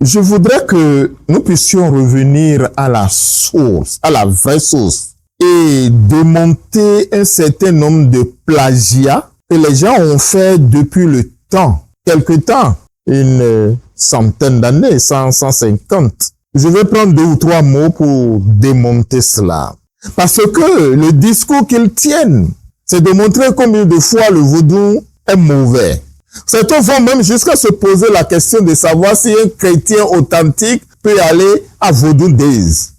Je voudrais que nous puissions revenir à la source, à la vraie source, et démonter un certain nombre de plagiats que les gens ont fait depuis le temps, quelque temps, une centaine d'années, 150. Je vais prendre 2 ou 3 mots pour démonter cela. Parce que le discours qu'ils tiennent, c'est de montrer combien de fois le vaudou est mauvais. Certains vont même jusqu'à se poser la question de savoir si un chrétien authentique peut aller à Vodou Days.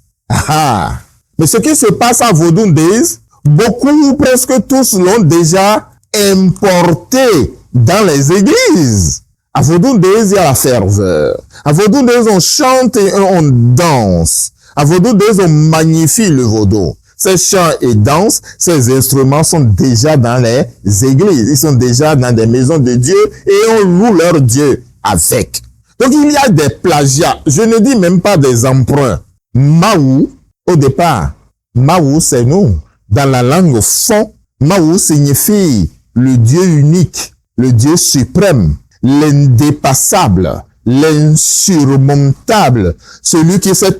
Mais ce qui se passe à Vodou Days, beaucoup ou presque tous l'ont déjà importé dans les églises. À Vodou Days, il y a la ferveur. À Vodou Days, on chante et on danse. À Vodou Days, on magnifie le vaudou. Ces chants et danses, ces instruments sont déjà dans les églises. Ils sont déjà dans des maisons de Dieu et on loue leur Dieu avec. Donc il y a des plagiats. Je ne dis même pas des emprunts. Mahou, au départ, Mahou c'est nous. Dans la langue fond, Mahou signifie le Dieu unique, le Dieu suprême, l'indépassable, l'insurmontable, celui qui s'est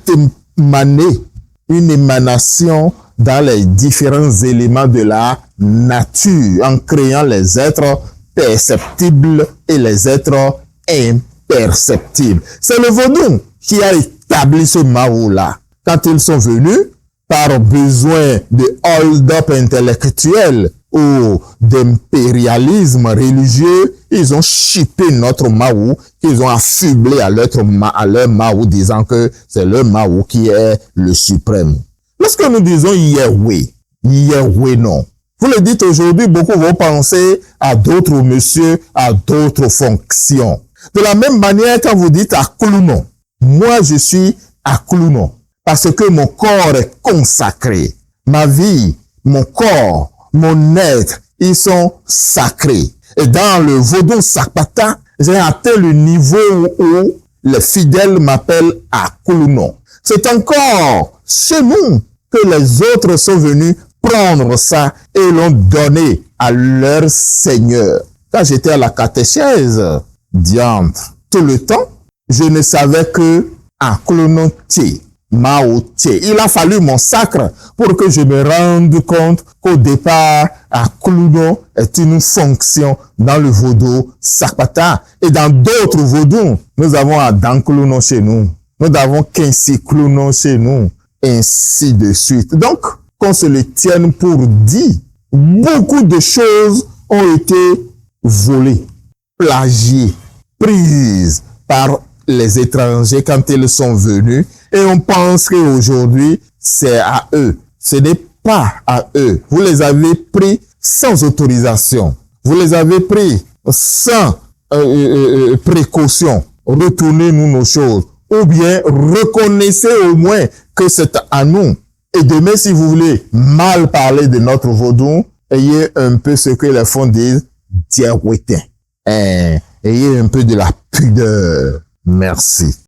émané, une émanation dans les différents éléments de la nature, en créant les êtres perceptibles et les êtres imperceptibles. C'est le vaudou qui a établi ce Mahou-là. Quand ils sont venus, par besoin de hold-up intellectuel ou d'impérialisme religieux, ils ont chippé notre Mahou, qu'ils ont affublé à leur Mahou, disant que c'est le Mahou qui est le suprême. Lorsque nous disons Yahweh, Yahweh non. Vous le dites aujourd'hui, beaucoup vont penser à d'autres messieurs, à d'autres fonctions. De la même manière, quand vous dites Aklounon, moi je suis Aklounon, parce que mon corps est consacré. Ma vie, mon corps, mon être, ils sont sacrés. Et dans le vaudou Sakpata, j'ai atteint le niveau où les fidèles m'appellent Aklounon. C'est encore chez nous que les autres sont venus prendre ça et l'ont donné à leur Seigneur. Quand j'étais à la catéchèse, diantre, tout le temps, je ne savais que Aklounon Tché, Mao Tché. Il a fallu mon sacre pour que je me rende compte qu'au départ, Aklounon est une fonction dans le vaudou Sakpata. Et dans d'autres vaudous, nous avons Adanklounon chez nous. Nous avons Kinsiklounon chez nous. Ainsi de suite. Donc, qu'on se le tienne pour dit, beaucoup de choses ont été volées, plagiées, prises par les étrangers quand ils sont venus et on pense qu'aujourd'hui, c'est à eux. Ce n'est pas à eux. Vous les avez pris sans autorisation. Vous les avez pris sans précaution. Retournez-nous nos choses. Ou bien reconnaissez au moins que c'est à nous. Et demain, si vous voulez mal parler de notre vaudou, ayez un peu ce que les fonds disent, diawétin. Ayez un peu de la pudeur. Merci.